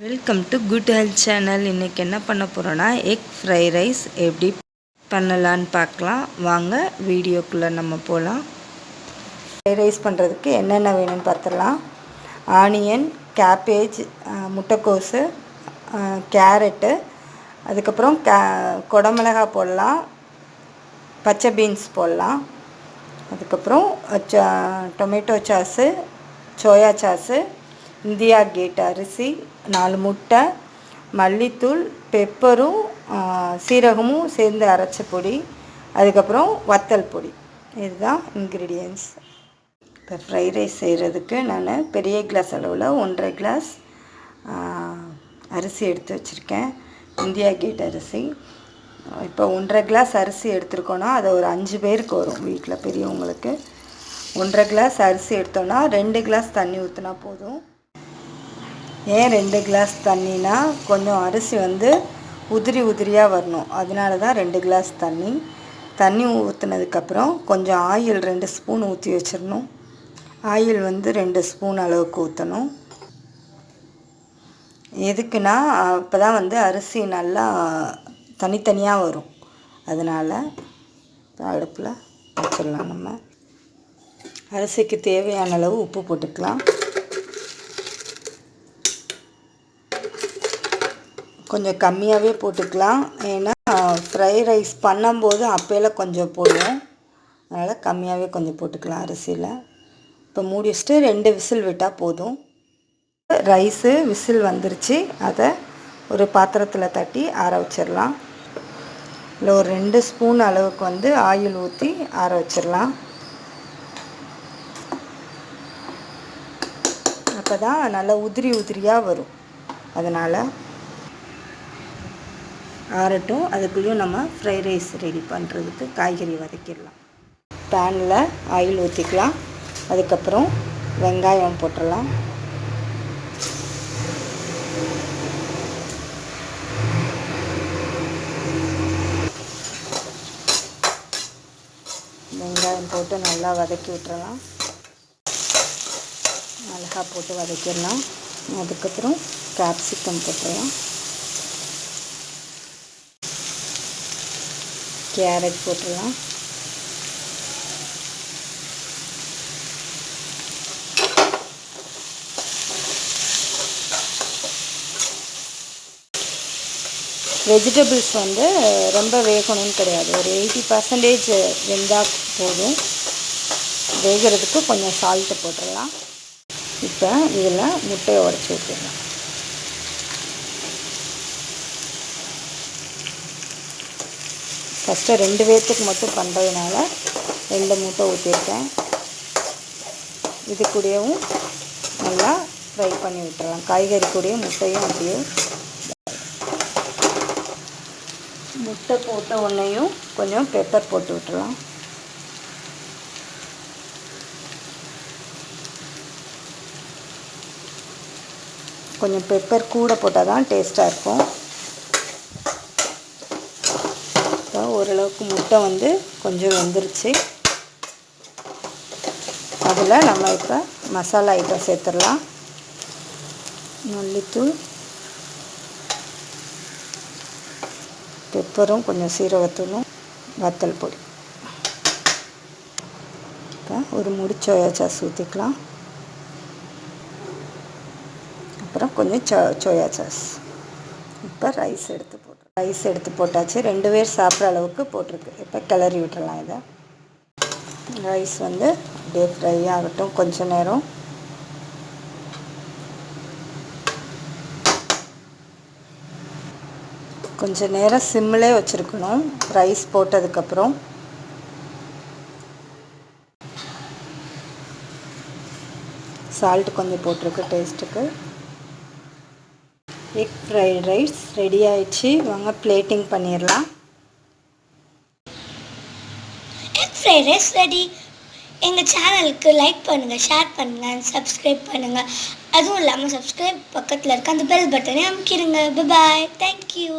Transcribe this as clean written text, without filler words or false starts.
Welcome to good health channel. இன்றைக்கி என்ன பண்ண போகிறோன்னா எக் ஃப்ரை ரைஸ் எப்படி பண்ணலான்னு பார்க்கலாம். வாங்க வீடியோக்குள்ளே நம்ம போகலாம். ஃப்ரை ரைஸ் பண்ணுறதுக்கு என்னென்ன வேணும்னு பார்த்துடலாம். ஆனியன், கேபேஜ், முட்டைக்கோஸு, கேரட்டு, அதுக்கப்புறம் குடமிளகாய் போடலாம், பச்சை பீன்ஸ் போடலாம், அதுக்கப்புறம் tomato sauce, soya sauce, India gate அரிசி, 4 முட்டை, மல்லித்தூள், பெப்பரும் சீரகமும் சேர்ந்து அரைச்ச பொடி, அதுக்கப்புறம் வத்தல் பொடி. இதுதான் இன்க்ரீடியன்ட்ஸ். இப்போ ஃப்ரை ரைஸ் செய்கிறதுக்கு நான் பெரிய கிளாஸ் அளவில் 1.5 கிளாஸ் அரிசி எடுத்து வச்சுருக்கேன். இந்தியா கேட் அரிசி. இப்போ 1.5 கிளாஸ் அரிசி எடுத்துருக்கோன்னா அதை ஒரு 5 பேருக்கு வரும். வீட்டில் பெரியவங்களுக்கு 1.5 கிளாஸ் அரிசி எடுத்தோன்னா 2 கிளாஸ் தண்ணி ஊற்றினா போதும். ஏன் 2 கிளாஸ் தண்ணினா, கொஞ்சம் அரிசி உதிரியாக வரணும். அதனால தான் 2 கிளாஸ் தண்ணி ஊற்றுனதுக்கப்புறம் கொஞ்சம் ஆயில் 2 ஸ்பூன் ஊற்றி வச்சிடணும். ஆயில் 2 ஸ்பூன் அளவுக்கு ஊற்றணும். எதுக்குன்னா அப்போ தான் அரிசி நல்லா தனித்தனியாக வரும். அதனால் அடுப்பில் வச்சிடலாம். நம்ம அரிசிக்கு தேவையான அளவு உப்பு போட்டுக்கலாம். கொஞ்சம் கம்மியாகவே போட்டுக்கலாம். ஏன்னா ஃப்ரை ரைஸ் பண்ணும்போது அப்போலாம் கொஞ்சம் போடுவோம். அதனால் கம்மியாகவே கொஞ்சம் போட்டுக்கலாம் அரிசியில். இப்போ மூடி வச்சுட்டு 2 விசில் விட்டால் போதும். ரைஸு விசில் வந்துருச்சு. அதை ஒரு பாத்திரத்தில் தட்டி ஆற வச்சிடலாம். இல்லை ஒரு 2 ஸ்பூன் அளவுக்கு ஆயில் ஊற்றி ஆற வச்சிடலாம். அப்போ தான் நல்லா உதிரியாக வரும். அதனால் ஆறட்டும். அதுக்குள்ளேயும் நம்ம ஃப்ரை ரைஸ் ரெடி பண்ணுறதுக்கு காய்கறி வதக்கிடலாம். பேனில் ஆயில் ஊற்றிக்கலாம். அதுக்கப்புறம் வெங்காயம் போட்டுடலாம். வெங்காயம் போட்டு நல்லா வதக்கி விட்டுறலாம். மிளகாய் போட்டு வதக்கிடலாம். அதுக்கப்புறம் கேப்சிகம் போட்டுடலாம். கேரட் போட்டுடலாம். வெஜிடபிள்ஸ் ரொம்ப வேகணும்னு கிடையாது. ஒரு 80% வெந்தால் போதும். வேகிறதுக்கு கொஞ்சம் சால்ட்டு போட்டுடலாம். இப்போ இதில் முட்டையை உடைச்சி ஊற்றிடலாம். ஃபஸ்ட்டு 2 பேர்த்துக்கு மட்டும் பண்ணுறதுனால 2 முட்டை ஊற்றிருக்கேன். இது கூடவும் நல்லா ஃப்ரை பண்ணி விட்டுறலாம். காய்கறி கூடயும் முட்டையும் அப்படியே முட்டை போட்ட உடனேயும் கொஞ்சம் பெப்பர் போட்டு விட்டுறலாம். கொஞ்சம் பெப்பர் கூட போட்டால் தான் டேஸ்ட்டாக இருக்கும். ஓரளவுக்கு முட்டை கொஞ்சம் வெந்துருச்சு. அதில் நம்ம இப்போ மசாலா ஐட்டம் சேர்த்துடலாம். மல்லித்தூள், பெப்பரும் கொஞ்சம் சீரகத்தூளும், வத்தல் பொடி. இப்போ ஒரு முடி சோயா சாஸ் ஊற்றிக்கலாம். அப்புறம் கொஞ்சம் சோயா சாஸ். இப்போ ரைஸ் எடுத்து போட்டாச்சு. 2 பேர் சாப்பிட்ற அளவுக்கு போட்டிருக்கு. இப்போ கிளறி விட்டுறலாம். இதை ரைஸ் அப்படியே ஃப்ரை ஆகட்டும் கொஞ்சம் நேரம். கொஞ்சம் நேரம் சிம்மிலே வச்சுருக்கணும். ரைஸ் போட்டதுக்கப்புறம் சால்ட் கொஞ்சம் போட்டிருக்கு டேஸ்ட்டுக்கு. எக் ஃப்ரைட் ரைஸ் ரெடி ஆயிடுச்சு. வாங்க பிளேட்டிங் பண்ணிடலாம். Egg fried rice ready. எங்கள் சேனலுக்கு லைக் பண்ணுங்கள், ஷேர் பண்ணுங்கள், சப்ஸ்கிரைப் பண்ணுங்கள். அதுவும் இல்லாமல் சப்ஸ்கிரைப் பக்கத்தில் இருக்க அந்த பெல் பட்டனை அமுக்கிடுங்க. பாய், தேங்க்யூ.